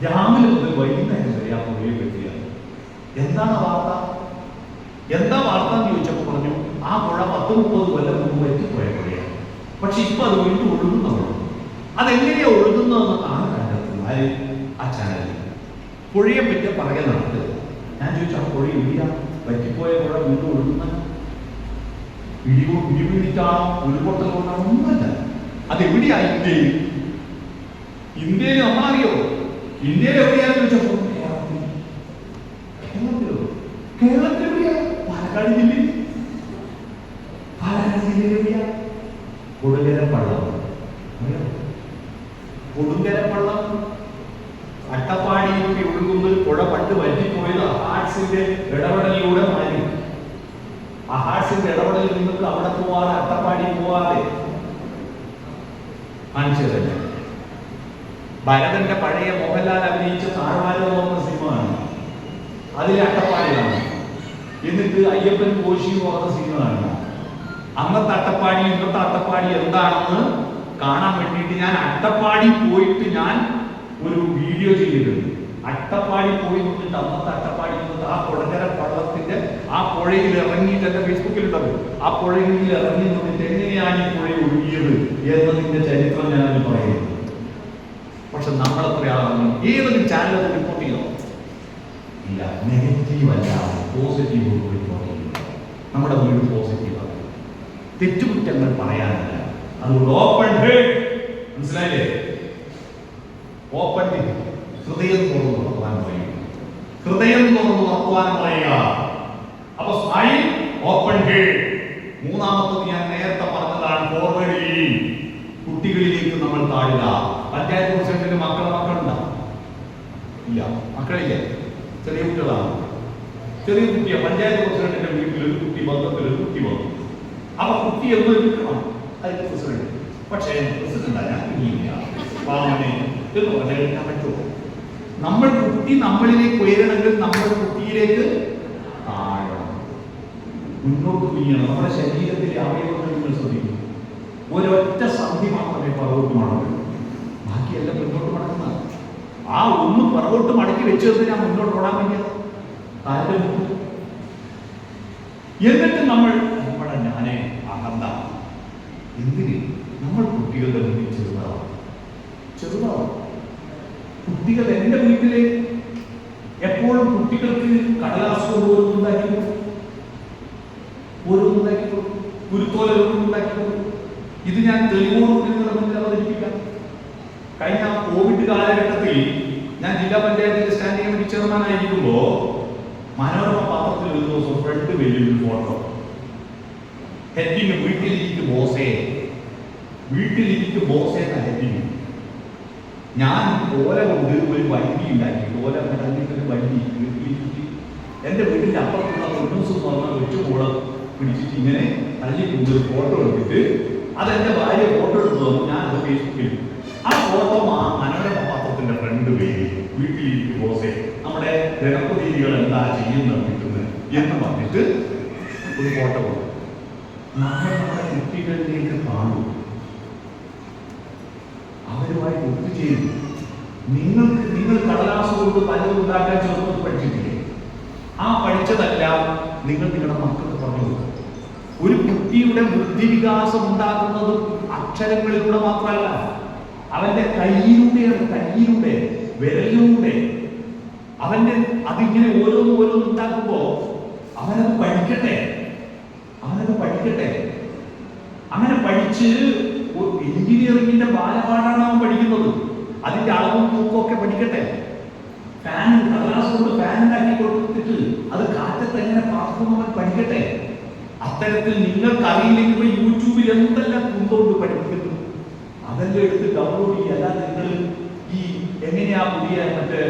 രാവിലെ മുതൽ വൈകുന്നേരം വരെ ആ പുഴയെ പറ്റിയാണ്. എന്താണ് വാർത്ത? എന്താ വാർത്ത എന്ന് ചോദിച്ചപ്പോൾ പറഞ്ഞു ആ പുഴ 10-30 കൊല്ലം മുമ്പ് വറ്റിപ്പോയ പുഴയാണ്. പക്ഷെ ഇപ്പൊ അത് വീണ്ടും ഒഴുകുന്നുള്ളൂ. അതെങ്ങനെയാ ഒഴുകുന്നതെന്ന് ആണ് കണ്ടെത്തുന്നത്. ആര്? ആ ചാനലിൽ പുഴയെ പറ്റി പറയാൻ നടത്തുക. ഞാൻ ചോദിച്ചു ആ പുഴ എവിടെയാ വറ്റിപ്പോയ പുഴ വീണ്ടും ഒഴുകുന്നത്? ഇടിവീണിട്ടാണോ ഉരുൾപൊട്ടൽ കൊണ്ടാണോ? ഒന്നുമല്ല. അതെവിടെയാ? ഇന്ത്യയിൽ നമ്മളറിയോ? ഇന്ത്യയിൽ എവിടെയാന്ന് ചോദിച്ചപ്പോൾ കേരളത്തിൽ എവിടെയാ? പാലക്കാട് ജില്ലയിൽ. പാലക്കാട് ജില്ലയിൽ എവിടെയാ? കൊടുങ്കരപ്പള്ളം. കൊടുങ്കരപ്പള്ളം അട്ടപ്പാടിയിലൂടെ ഒഴുകുന്ന പുഴ പണ്ട് വറ്റിപ്പോയത് അഹാഡ്സിന്റെ ഇടപെടലിലൂടെ മാറി. അഹാഡ്സിന്റെ ഇടപെടലിൽ നിങ്ങൾക്ക് അവിടെ പോവാതെ അട്ടപ്പാടി പോവാതെ കാണിച്ചതല്ല. ഭരതന്റെ പഴയ മോഹൻലാൽ അഭിനയിച്ച താഴ്വാരം എന്ന സിനിമയാണ്. അതിലെ അട്ടപ്പാടിയാണ്. എന്നിട്ട് അയ്യപ്പൻ കോശി പറഞ്ഞ സിനിമയാണ്. അന്നത്തെ അട്ടപ്പാടി ഇന്നത്തെ അട്ടപ്പാടി എന്താണെന്ന് കാണാൻ വേണ്ടിയിട്ട് ഞാൻ അട്ടപ്പാടി പോയിട്ട് ഞാൻ ഒരു വീഡിയോ ചെയ്തിട്ടുണ്ട്. അട്ടപ്പാടി പോയി നിന്നിട്ട് അന്നത്തെ അട്ടപ്പാടി നിന്നിട്ട് ആ കൊടകര പള്ളത്തിന്റെ ആ പുഴയിൽ ഇറങ്ങിയിട്ട് എന്റെ ഫേസ്ബുക്കിൽ ഉണ്ടാവും. ആ പുഴയിൽ ഇറങ്ങി നിന്നിട്ട് എങ്ങനെയാണ് ഈ പുഴ ഒഴുകിയത് എന്നതിന്റെ ചരിത്രം ഞാനത് പറയുന്നു. പക്ഷെ നമ്മളെത്ര ആളാണ് ഏതൊരു ചാനൽ അത് റിപ്പോർട്ട് ചെയ്യണോ? ഇല്ല. നെഗറ്റീവ് അല്ല, പോസിറ്റീവ് റിപ്പോർട്ട് ചെയ്യുക. നമ്മുടെ വീട് പോസിറ്റീവാണ്. തെറ്റുകുറ്റങ്ങൾ പറയാനല്ല. അതുകൊണ്ട് ഓപ്പൺ ഹേർട്ട്, മനസ്സിലായില്ലേ? ഓപ്പൺ ഹൃദയം തുറന്നു തുറക്കുവാൻ പറയുക. ഹൃദയം തുറന്നു തുറക്കുവാൻ പറയുക. അപ്പൊ സ്മൈൽ, ഓപ്പൺ ഹേർട്ട്. മൂന്നാമത്തത് ഞാൻ നേരത്തെ പറഞ്ഞതാണ്, ഫോർവേഡ് ലീഡിങ്. കുട്ടികളിലേക്ക് നമ്മൾ താഴുക. പഞ്ചായത്ത് പ്രസിഡന്റിന് മക്കളുണ്ടോ? ഇല്ല, മക്കളില്ല. ചെറിയ കുട്ടികളാണ്. ചെറിയ കുട്ടിയാ. പഞ്ചായത്ത് പ്രസിഡന്റിന്റെ വീട്ടിലൊരു കുട്ടി, ബന്ധത്തിലൊരു കുട്ടി വന്നു. അപ്പൊ കുട്ടി എന്ന് എടുക്കണം അതിന്റെ പ്രസിഡന്റ്. പക്ഷേ പ്രസിഡന്റ് ഞാൻ കുഞ്ഞില്ല പാവനെ എന്ന് പറഞ്ഞാൽ പറ്റുമോ? നമ്മൾ കുട്ടി നമ്മളിലേക്ക് ഉയരണമെങ്കിൽ നമ്മൾ കുട്ടിയിലേക്ക് താഴണം, മുന്നോട്ട് കുഞ്ഞണം. നമ്മുടെ ശരീരത്തിലെ അവയവങ്ങൾ നിങ്ങൾ ശ്രദ്ധിക്കും. ഒരൊറ്റ സന്ധി മാത്രമേ പുറകോട്ട് മടങ്ങൂ, ബാക്കിയെല്ലാം മുന്നോട്ട് മടങ്ങുന്ന. ആ ഒന്ന് പുറകോട്ട് മടക്കി വെച്ചത് ഞാൻ മുന്നോട്ട് ഓടാൻ വേണ്ടിയത് താഴെ മുന്നോട്ട്. എന്നിട്ട് നമ്മൾ നമ്മുടെ ഞാനേ അഹന്ത എന്തിന്? നമ്മൾ കുട്ടികളുടെ മുന്നിൽ ചെറുതാവും. കുട്ടികൾ എന്റെ വീട്ടിലെ എപ്പോഴും കുട്ടികൾക്ക് കടലാസ് കൊണ്ട് ഓരോന്നുണ്ടാക്കിക്കൊടുക്കും, കുരുത്തോലുണ്ടാക്കിക്കൊടുക്കും. ഇത് ഞാൻ തെളിവോടുകൂടി നിങ്ങളുടെ മുന്നിൽ അവതരിപ്പിക്കാം. കഴിഞ്ഞ കോവിഡ് കാലഘട്ടത്തിൽ ഞാൻ ജില്ലാ പഞ്ചായത്തിൽ സ്റ്റാൻഡിംഗ് കമ്മിറ്റി ചെയർമാനായിരിക്കുമ്പോ മനോരമ പത്രത്തിൽ ഒരു ദിവസം ഫ്രണ്ട് വലിയൊരു ഫോട്ടോ, ഹെഡിങ് വീട്ടിലിരിക്കും ബോസേ, വീട്ടിലിരിക്കും ബോസേ എന്ന ഹെഡിങ്. ഞാൻ ഓല കൊണ്ട് ഒരു വണ്ടി ഉണ്ടാക്കി, ഓല കടന്നിട്ടൊരു വണ്ടി വീട്ടിലിരിക്കും. എൻ്റെ വീട്ടിൻ്റെ അപ്പുറത്തുള്ള തൊണ്ണൂസ് എന്ന് പറഞ്ഞ ഒറ്റമൂളം പിടിച്ചിട്ട് ഇങ്ങനെ തള്ളിക്കൊണ്ട് ഒരു ഫോട്ടോ എടുത്തിട്ട് അതെന്റെ ഭാര്യ ഫോട്ടോ എടുത്തു തന്നു. ഞാൻ അത് ഫേസ്ബുക്കിൽ ആ ഫോട്ടോ മനോരമ പത്രത്തിന്റെ ഫ്രണ്ട് പേര് വീട്ടിലിരിക്കും ബോസേ, നമ്മുടെ ഗണപതികൾ എന്താ ചെയ്യുന്നത് കിട്ടുന്നത് എന്ന് പറഞ്ഞിട്ട് ഒരു ഫോട്ടോ കൊടുത്തു. നമ്മൾ നമ്മുടെ കുട്ടികളിലേക്ക് കാണും, അവരുമായി ഒത്തുചേരും. നിങ്ങൾ കടലാസ് കൊണ്ട് പലതും ഉണ്ടാക്കാൻ ചെറുപ്പം പഠിച്ചിട്ടില്ലേ? ആ പഠിച്ചതെല്ലാം നിങ്ങൾ നിങ്ങളുടെ മക്കൾക്ക് പറഞ്ഞു കൊടുക്കുക. ഒരു കുട്ടിയുടെ ബുദ്ധിവികാസം ഉണ്ടാകുന്നത് അക്ഷരങ്ങളിലൂടെ മാത്രമല്ല, അവന്റെ കയ്യിലൂടെ വിരലിലൂടെ. അവന്റെ അതിങ്ങനെ ഓരോന്നും ഉണ്ടാക്കുമ്പോ അവനത് പഠിക്കട്ടെ. അങ്ങനെ പഠിച്ച് എഞ്ചിനീയറിംഗിന്റെ ബാലപാഠാണ് അവൻ പഠിക്കുന്നത്. അതിന്റെ അളവും തൂക്കമൊക്കെ പഠിക്കട്ടെ. ഫാൻ കടലാസ് കൊണ്ട് ഫാൻ ഉണ്ടാക്കി കൊടുത്തിട്ട് അത് കാറ്റത്ത് എങ്ങനെ പറക്കുന്നവൻ പഠിക്കട്ടെ. അത്തരത്തിൽ നിങ്ങൾക്ക് അറിയില്ലെങ്കിൽ യൂട്യൂബിൽ എന്തെല്ലാം കുന്തോണ്ട് പഠിപ്പിക്കുന്നു അതെല്ലാം എടുത്ത് ഡൗൺലോഡ് ചെയ്യുക. അല്ലാതെ നിങ്ങൾ ഈ എങ്ങനെയാ പുതിയ മറ്റേ